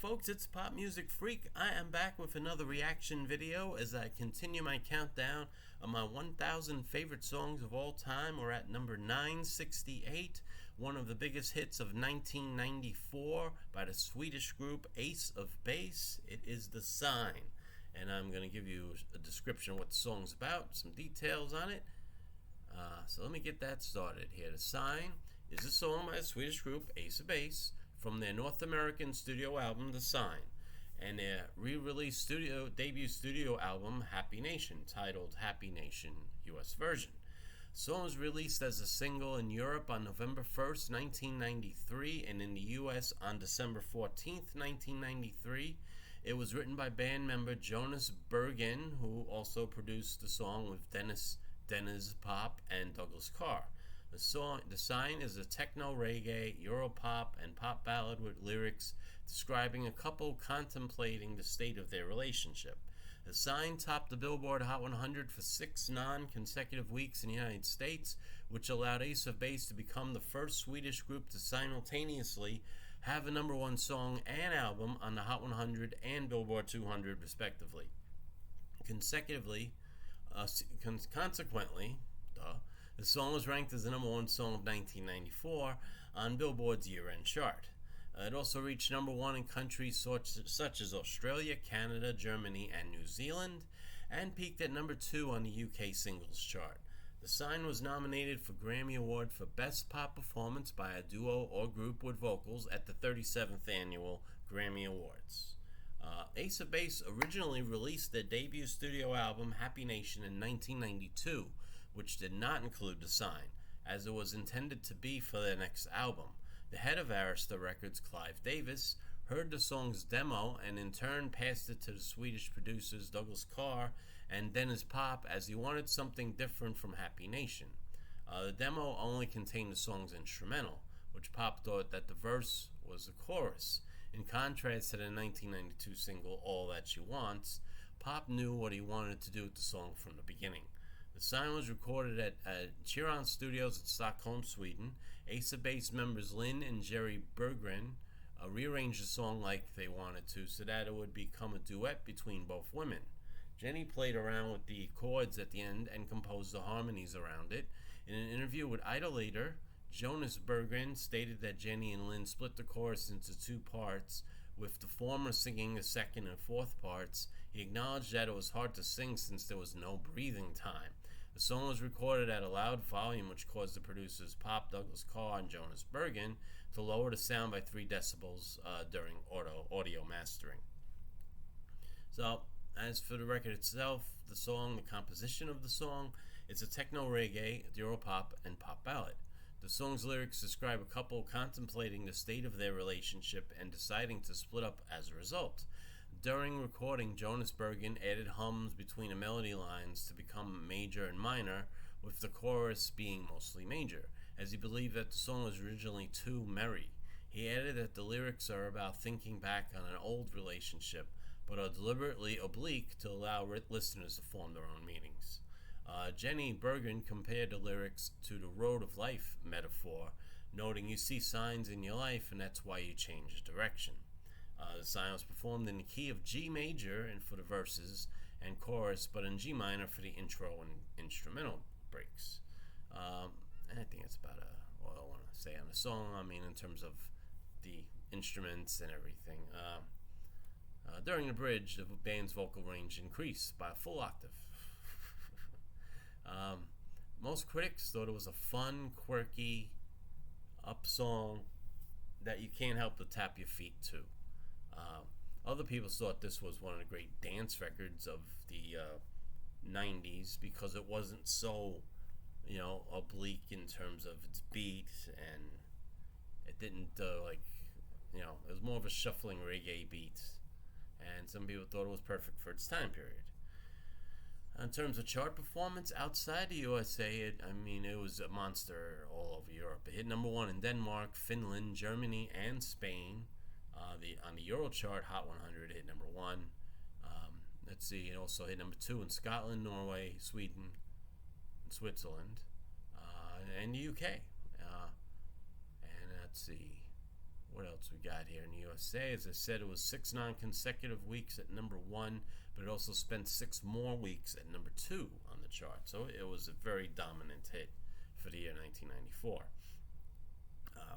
folks, it's Pop Music Freak. I am back with another reaction video as I continue my countdown of my 1,000 favorite songs of all time. We're at number 968, one of the biggest hits of 1994 by the Swedish group Ace of Base. It is The Sign, and I'm going to give you a description of what the song's about, some details on it. So let me get that started here. The Sign is a song by the Swedish group Ace of Base from their North American studio album The Sign and their re-released debut studio album Happy Nation, titled Happy Nation US version. The song was released as a single in Europe on November 1st, 1993, and in the US on December 14th, 1993. It was written by band member Jonas Berggren, who also produced the song with Dennis Pop and Douglas Carr. The Sign is a techno, reggae, Europop, and pop ballad with lyrics describing a couple contemplating the state of their relationship. The Sign topped the Billboard Hot 100 for 6 non-consecutive weeks in the United States, which allowed Ace of Base to become the first Swedish group to simultaneously have a number one song and album on the Hot 100 and Billboard 200, respectively. Consequently, the song was ranked as the number one song of 1994 on Billboard's year-end chart. It also reached number one in countries such as Australia, Canada, Germany, and New Zealand, and peaked at number 2 on the UK singles chart. The Sign was nominated for Grammy Award for Best Pop Performance by a Duo or Group with Vocals at the 37th Annual Grammy Awards. Ace of Base originally released their debut studio album Happy Nation in 1992, which did not include The Sign, as it was intended to be for their next album. The head of Arista Records, Clive Davis, heard the song's demo and in turn passed it to the Swedish producers Douglas Carr and Dennis Pop, as he wanted something different from Happy Nation. The demo only contained the song's instrumental, which Pop thought that the verse was the chorus. In contrast to the 1992 single All That She Wants, Pop knew what he wanted to do with the song from the beginning. The Sign was recorded at Chiron Studios in Stockholm, Sweden. Ace of Base members Lynn and Jerry Berggren rearranged the song like they wanted to so that it would become a duet between both women. Jenny played around with the chords at the end and composed the harmonies around it. In an interview with Idolator, Jonas Berggren stated that Jenny and Lynn split the chorus into 2 parts, with the former singing the second and fourth parts. He acknowledged that it was hard to sing since there was no breathing time. The song was recorded at a loud volume, which caused the producers Pop, Douglas Carr, and Jonas Berggren to lower the sound by 3 decibels during audio mastering. So, as for the record itself, the song, the composition of the song, it's a techno reggae, Europop, and pop ballad. The song's lyrics describe a couple contemplating the state of their relationship and deciding to split up as a result. During recording, Jonas Berggren added hums between the melody lines to become major and minor, with the chorus being mostly major, as he believed that the song was originally too merry. He added that the lyrics are about thinking back on an old relationship, but are deliberately oblique to allow listeners to form their own meanings. Jenny Berggren compared the lyrics to the road of life metaphor, noting you see signs in your life and that's why you change direction. The sign was performed in the key of G major and for the verses and chorus, but in G minor for the intro and instrumental breaks. And I think that's about all I want to say on the song. I mean, in terms of the instruments and everything. During the bridge, the band's vocal range increased by a full octave. Most critics thought it was a fun, quirky, up song that you can't help but tap your feet to. Other people thought this was one of the great dance records of the 90s because it wasn't so, oblique in terms of its beat, and it didn't it was more of a shuffling reggae beat, and some people thought it was perfect for its time period. In terms of chart performance outside the USA, it was a monster all over Europe. It hit number 1 in Denmark, Finland, Germany, and Spain. On the Euro chart, Hot 100, it hit number 1. It also hit number 2 in Scotland, Norway, Sweden, and Switzerland, and the UK. And What else we got here in the USA? As I said, it was 6 non-consecutive weeks at number 1, but it also spent 6 more weeks at number 2 on the chart. So it was a very dominant hit for the year 1994.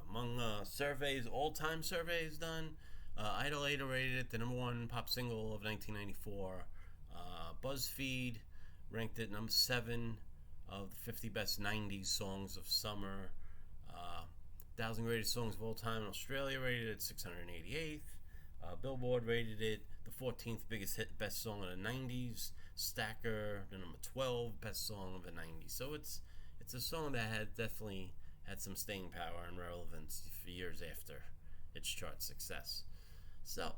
Among surveys, all-time surveys done, Idol 8 rated it the number 1 pop single of 1994. BuzzFeed ranked it number 7 of the 50 best 90s songs of summer. 1,000 rated songs of all time in Australia rated it 688th. Billboard rated it the 14th biggest hit, best song of the 90s. Stacker, the number 12 best song of the 90s. So it's a song that had definitely had some staying power and relevance for years after its chart success. So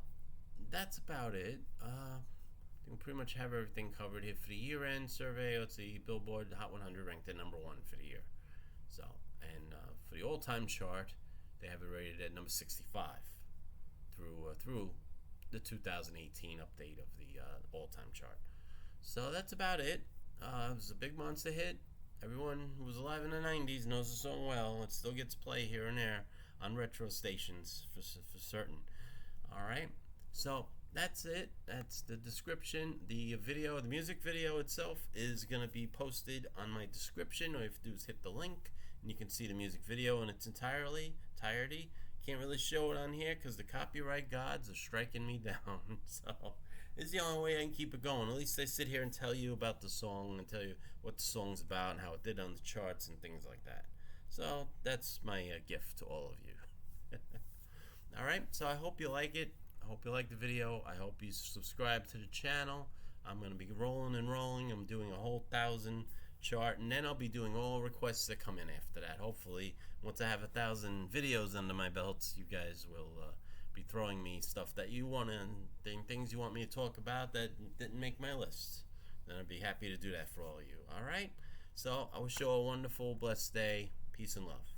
that's about it. I think we pretty much have everything covered here for the year-end survey. Let's see, Billboard Hot 100 ranked at number 1 for the year. So, and for the all-time chart, they have it rated at number 65 through the 2018 update of the all-time chart. So that's about it. It was a big monster hit. Everyone who was alive in the 90s knows the song well. It still gets play here and there on retro stations for certain. Alright, so that's it. That's the description. The video, the music video itself is going to be posted on my description. All you have to do is hit the link and you can see the music video in its entirety. Can't really show it on here because the copyright gods are striking me down. So it's the only way I can keep it going. At least I sit here and tell you about the song and tell you what the song's about and how it did on the charts and things like that. So that's my gift to all of you. Alright, so I hope you like it. I hope you like the video. I hope you subscribe to the channel. I'm going to be rolling and rolling. I'm doing a whole 1,000 chart, and then I'll be doing all requests that come in after that. Hopefully, once I have 1,000 videos under my belts, you guys will be throwing me stuff that you want and things you want me to talk about that didn't make my list. Then I'd be happy to do that for all of you. Alright? So, I wish you all a wonderful, blessed day. Peace and love.